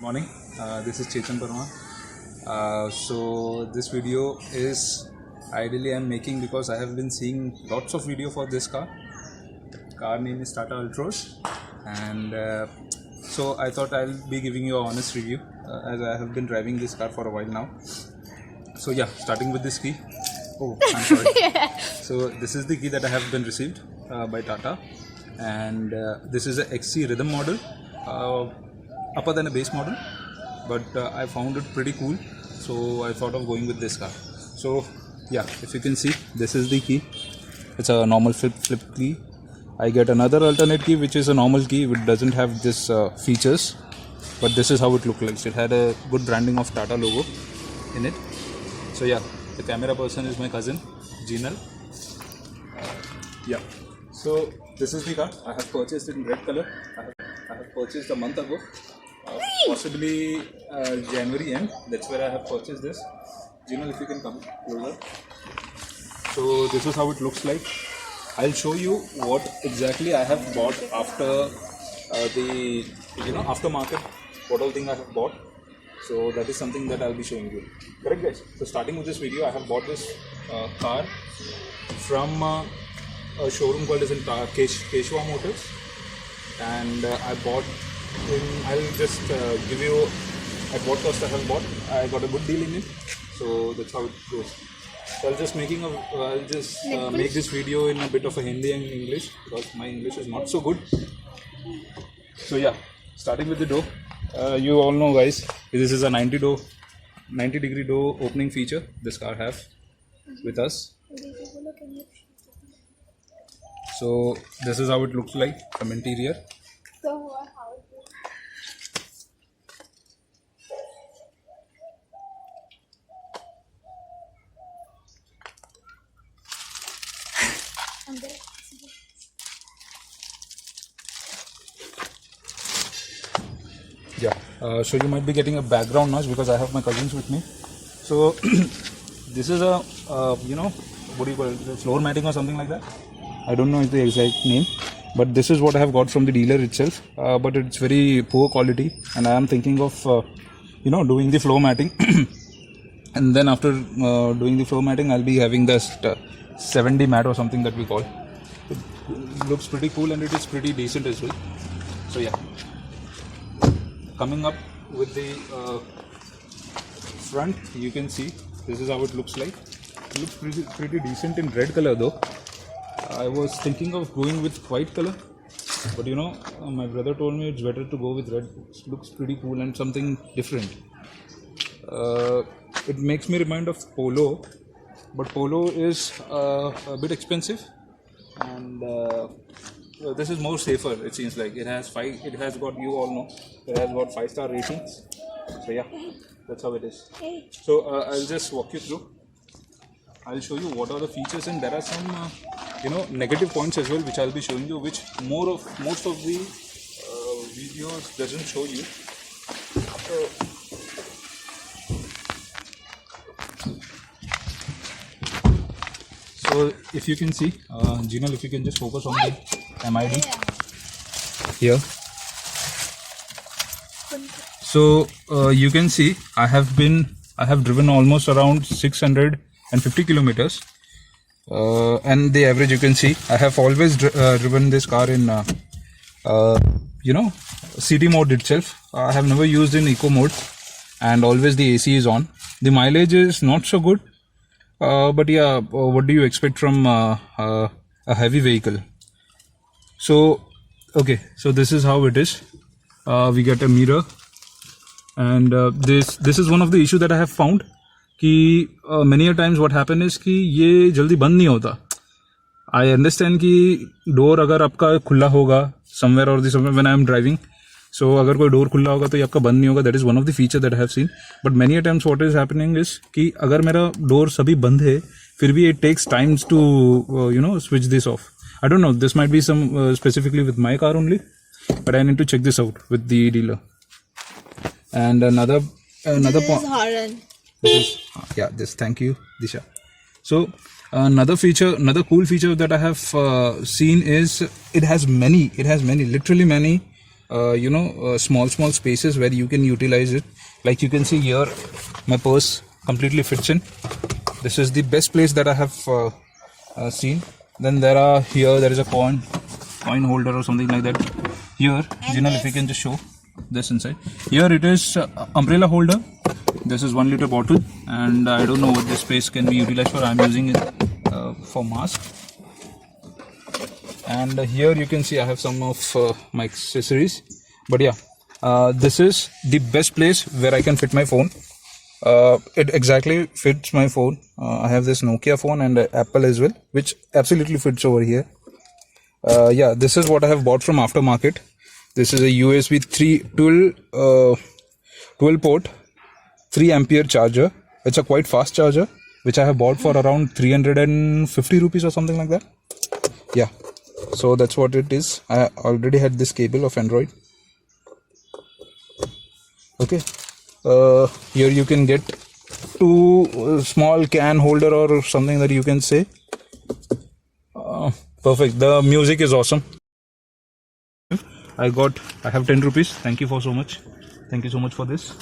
Morning. This is Chetan Parma. So this video is ideally I'm making because I have been seeing lots of video for this car. Car name is Tata Altroz, and so I thought I'll be giving you an honest review as I have been driving this car for a while now. So yeah, starting with this key. Oh, I'm sorry. So this is the key that I have been received by Tata, and this is a XC Rhythm model. Upper than a base model, but I found it pretty cool, so I thought of going with this car. So yeah, if you can see, this is the key. It's a normal flip key. I get another alternate key which is a normal key which doesn't have this features, but this is how it looked like. It had a good branding of Tata logo in it. So yeah, the camera person is my cousin Jinal. Yeah, so this is the car. I have purchased it in red color. I have purchased a month ago. Possibly January end. That's where I have purchased this. Jinal, if you can come closer. So this is how it looks like. I'll show you what exactly I have bought after the aftermarket. What all thing I have bought. So that is something that I'll be showing you. Correct, guys? So starting with this video, I have bought this car from a showroom called Keshwa Motors, and I bought. I'll just give you at what cost I have bought. I got a good deal in it, so that's how it goes. So I'll just make this video in a bit of a Hindi and English because my English is not so good. So yeah, starting with the door. You all know, guys, this is a 90 degree door opening feature this car have with us. So this is how it looks like from interior. Yeah, so you might be getting a background noise because I have my cousins with me. So this is a what do you call it, floor matting or something like that. I don't know the exact name, but this is what I have got from the dealer itself. But it's very poor quality, and I am thinking of doing the floor matting. And then after doing the floor matting, I'll be having this 7D mat or something that we call. It looks pretty cool and it is pretty decent as well. So yeah, coming up with the front, you can see this is how it looks like. It looks pretty decent in red color though. I was thinking of going with white color, but my brother told me it's better to go with red. It looks pretty cool and something different. It makes me remind of Polo, but Polo is a bit expensive, and this is more safer. It seems like it has got, you all know, it has got 5-star ratings. So yeah, that's how it is. So I'll just walk you through. I'll show you what are the features, and there are some negative points as well which I'll be showing you, which most of the videos doesn't show you. So if you can see, Jinal, if you can just focus on the MID here. So you can see I have driven almost around 650 kilometers, and the average you can see I have always driven this car in city mode itself. I have never used in eco mode, and always the AC is on. The mileage is not so good. But yeah, what do you expect from a heavy vehicle? So okay, so this is how it is. We get a mirror, and this is one of the issue that I have found. कि many a times what happen is कि ये जल्दी बंद नहीं होता. I understand कि door अगर आपका खुला होगा somewhere or somewhere when I am driving, so अगर कोई door खुला होगा तो ये आपका बंद नहीं होगा. That is one of the feature that I have seen. But many a times what is happening is कि अगर मेरा door सभी बंद है, फिर भी it takes times to switch this off. I don't know. This might be some specifically with my car only, but I need to check this out with the dealer. And another point. Thank you, Disha. So another cool feature that I have seen is it has many, literally many small spaces where you can utilize it. Like you can see here, my purse completely fits in. This is the best place that I have seen. Then there is a coin holder or something like that. Here, Jinal, if you can just show this inside. Here it is umbrella holder. This is 1 liter bottle, and I don't know what this space can be utilized for. I'm using it for mask. And here you can see I have some of my accessories. But yeah, this is the best place where I can fit my phone. It exactly fits my phone. I have this Nokia phone and Apple as well, which absolutely fits over here. Yeah, this is what I have bought from aftermarket. This is a USB 3 12 port 3 ampere charger. It's a quite fast charger, which I have bought for around 350 rupees or something like that. Yeah, so that's what it is. I already had this cable of Android. Okay, here you can get 2 small can holder or something that you can say. Perfect. The music is awesome. I have 10 rupees. Thank you so much for this.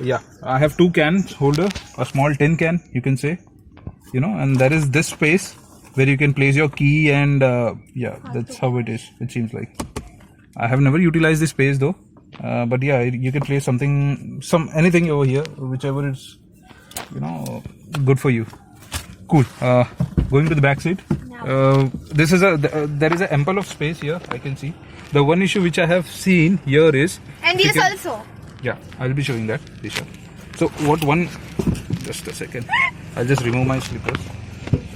Yeah, I have 2 can holder, a small tin can you can say, and there is this space where you can place your key, and yeah, that's how it is. It seems like I have never utilized this space though, but yeah, you can place anything over here, whichever is good for you. Cool. Going to the back side. There is an ample of space here. I can see. The one issue which I have seen here is, and this also. Yeah, I'll be showing that, Disha. So just a second. I'll just remove my slippers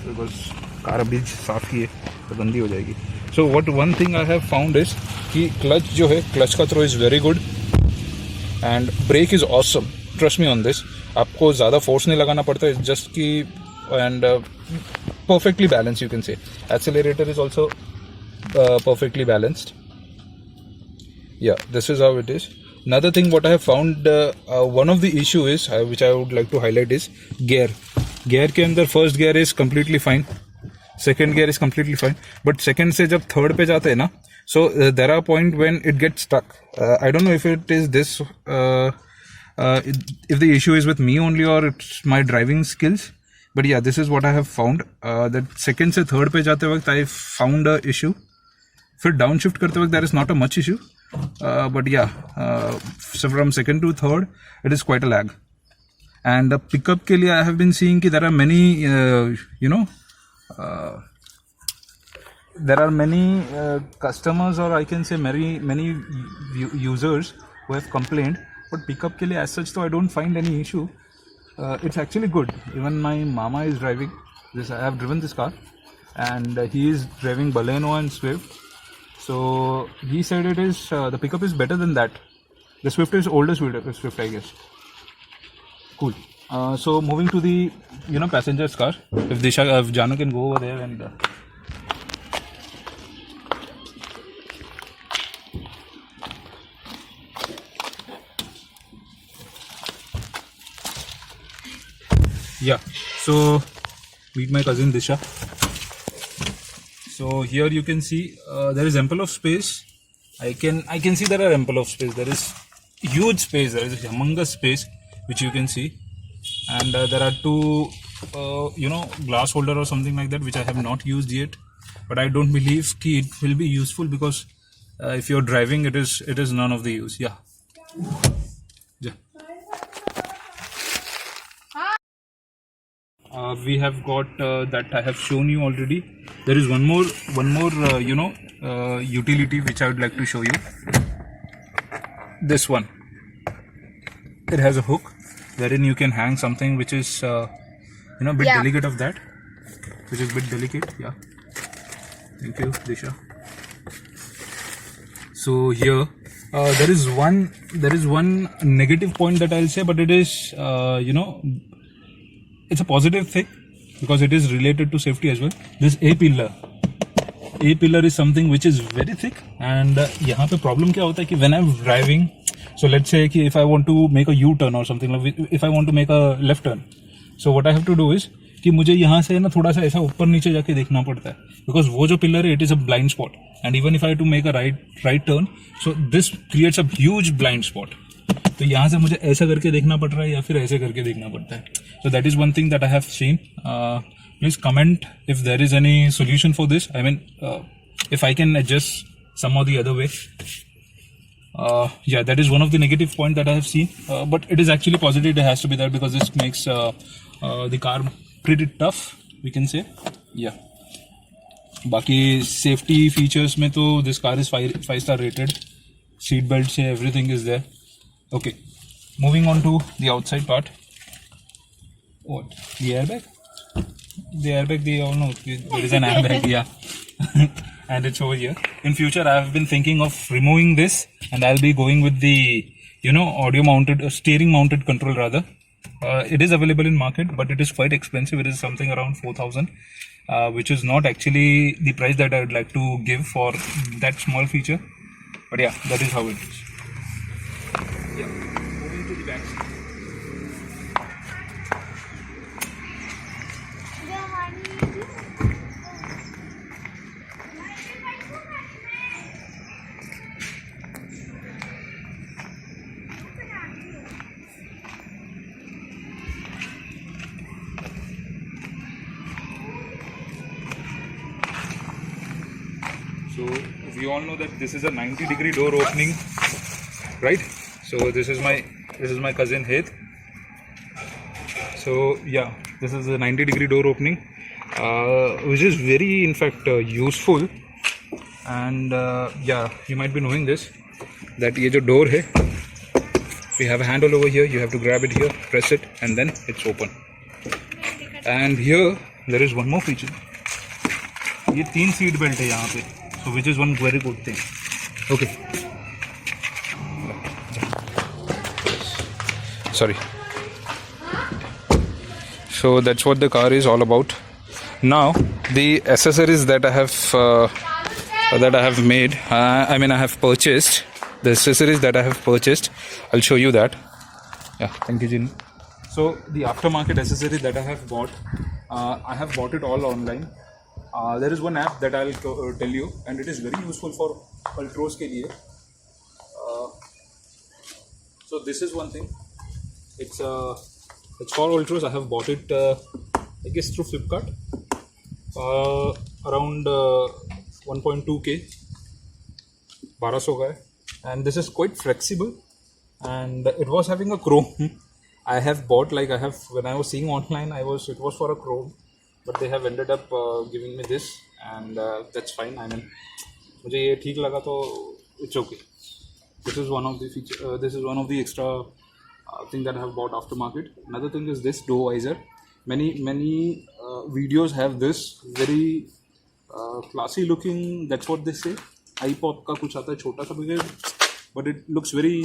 because car abhi saaf ki hai to gandi ho jayegi. So one thing I have found is कि clutch का throw is very good and brake is awesome. Trust me on this. आपको ज़्यादा force नहीं लगाना पड़ता. It's just कि and perfectly balanced, you can say. Accelerator is also perfectly balanced. Yeah, this is how it is. Another thing what I have found, one of the issue is which I would like to highlight is gear के अंदर first gear is completely fine, second gear is completely fine, but second से जब third पे जाते हैं ना, so there are point when it gets stuck. I don't know if it is this if the issue is with me only or it's my driving skills. But yeah, this is what I have found. That second से third पे जाते वक्त I found a issue. फिर downshift करते वक्त there is not a much issue. But yeah, so from second to third, it is quite a lag. And the pickup के लिए I have been seeing कि there are many, there are many customers, or I can say many users who have complained. But pickup के लिए as such, so I don't find any issue. It's actually good. Even my mama is driving this. I have driven this car, and he is driving Baleno and Swift. So he said it is the pickup is better than that. The Swift is older Swift, I guess. Cool. So moving to the passenger's car. If Janu can go over there and. Yeah, so meet my cousin Disha. So here you can see there is ample of space. I can see there are ample of space. There is huge space. There is a humongous space which you can see, and there are 2 glass holder or something like that which I have not used yet. But I don't believe it will be useful because if you're driving, it is none of the use. Yeah. We have got that I have shown you already. There is one more utility which I would like to show you. This one. It has a hook wherein you can hang something which is bit delicate of that, which is bit delicate. Yeah. Thank you, Disha. So here there is one negative point that I'll say, but it is it's a positive thing because it is related to safety as well. This A pillar is something which is very thick, and यहाँ पे problem क्या होता है कि when I'm driving, so let's say कि if I want to make a U-turn or something, like if I want to make a left turn, so what I have to do is कि मुझे यहाँ से ना थोड़ा सा ऐसा ऊपर नीचे जाके देखना पड़ता है because वो जो pillar है it is a blind spot. and even if I have to make a right turn, so this creates a huge blind spot. तो यहाँ से मुझे ऐसा करके देखना पड़ रहा है या फिर ऐसे करके देखना पड़ता है. So that is one thing that I have seen. Please comment if there is any solution for this. I mean, if I can adjust some or the other way. Yeah, that is one of the negative point that I have seen. But it is actually positive. It has to be there because this makes the car pretty tough, we can say. Yeah. बाकी safety features में तो this car is 5-star rated. Seat belts, everything is there. Okay, moving on to the outside part. What? The airbag? The airbag, they all know there is an airbag, yeah. And it's over here. In future, I have been thinking of removing this, and I'll be going with the, audio mounted, steering mounted control rather. It is available in market, but it is quite expensive. It is something around 4,000, which is not actually the price that I would like to give for that small feature. But yeah, that is how it is. Yeah, moving to the back. So we all know that this is a 90-degree door opening, right? So this is my cousin Heth. So yeah, this is a 90-degree door opening, which is very in fact useful. And yeah, you might be knowing this, that ये जो door है, we have a handle over here. You have to grab it here, press it, and then it's open. And here there is one more feature. ये 3 seat belt है यहाँ पे. So which is one very good thing. Okay. Sorry. So that's what the car is all about. Now the accessories that I have made. I have purchased the accessories that I have purchased. I'll show you that. Yeah. Thank you, Jin. So the aftermarket accessory that I have bought, I have bought it all online. There is one app that I'll tell you, and it is very useful for Ultros ke liye. So this is one thing. It's for Ultros. I have bought it, I guess through Flipkart. Around 1.2k, 1200 ka hai. And this is quite flexible, and it was having a chrome. I have bought when I was seeing online, it was for a chrome. But they have ended up giving me this, and that's fine. I mean, मुझे ये ठीक लगा तो it's okay. This is one of the feature. This is one of the extra thing that I have bought aftermarket. Another thing is this door visor. Many videos have this very classy looking. That's what they say. iPop का कुछ आता है छोटा सा, but it looks very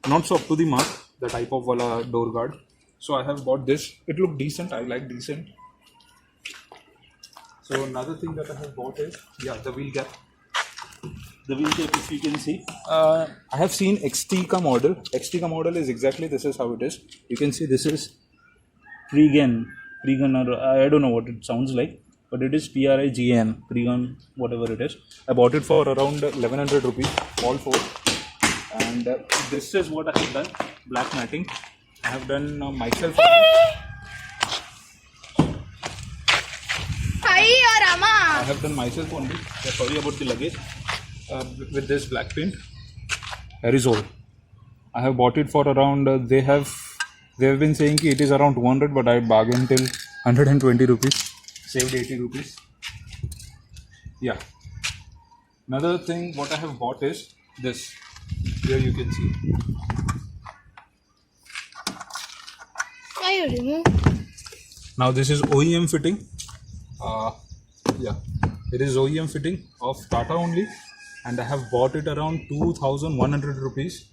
not so up to the mark. The iPop वाला door guard. So I have bought this. It looked decent. I like decent. So another thing that I have bought is the wheel cap. The wheel cap, if you can see, I have seen XT ka model. XT ka model is exactly this is how it is. You can see this is Pregan, or I don't know what it sounds like, but it is PRIGN, Pregan, whatever it is. I bought it for around 1100 rupees, all four. And this is what I have done. Black matting. I have done myself. I have done myself only. Sorry about the luggage. With this black paint. Arizol. I have bought it for around. They have been saying it is around 200, but I bargained till 120 rupees. Saved 80 rupees. Yeah. Another thing what I have bought is this. Here you can see. Now this is OEM fitting. It is OEM fitting of Tata only, and I have bought it around 2,100 rupees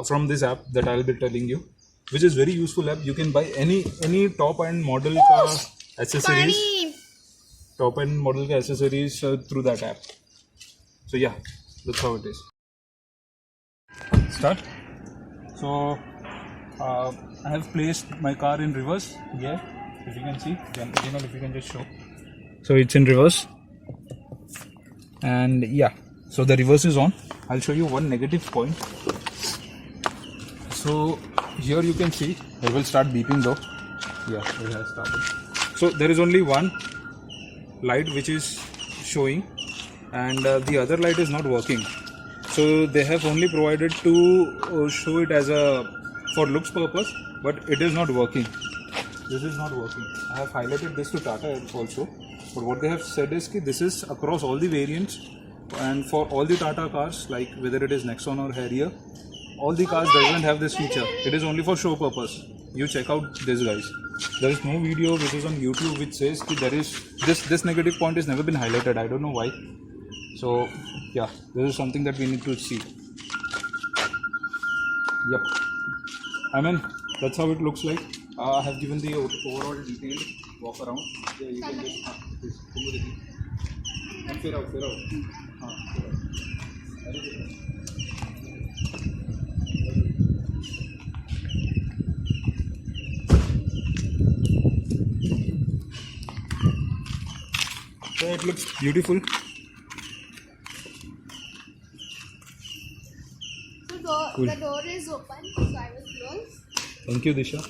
from this app that I will be telling you, which is very useful app. You can buy any top end model ka accessories, through that app. So yeah, that's how it is. Start. So I have placed my car in reverse here, if you can see. If you can just show. So it's in reverse. And yeah, so the reverse is on. I'll show you one negative point. So here you can see it will start beeping though. Yeah, it has started. So there is only one light which is showing, and the other light is not working. So they have only provided to show it as a for looks purpose, but it is not working. This is not working. I have highlighted this to Tata also, but what they have said is that this is across all the variants and for all the Tata cars, like whether it is Nexon or Harrier, all the cars doesn't have this feature. It is only for show purpose. You check out this, guys. There is no video which is on YouTube which says that there is this negative point has never been highlighted. I don't know why. So yeah, this is something that we need to see. Yep. I mean, that's how it looks like. I have given the overall detailed walk around. Yeah, you can just and figure out. So it looks beautiful. Cool. The door is open, so I will close. Thank you, Disha.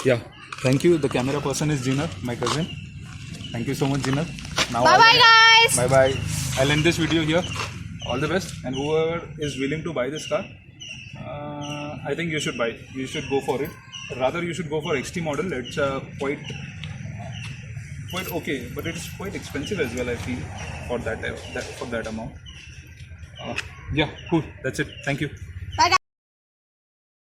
Yeah, thank you. The camera person is Jinar, my cousin. Thank you so much, Jinar. Now bye bye, guys. Bye bye. I'll end this video here. All the best. And whoever is willing to buy this car, I think you should buy. You should go for it. Rather, you should go for XT model. It's quite okay, but it's quite expensive as well, I feel, for that amount. Yeah, cool. That's it. Thank you.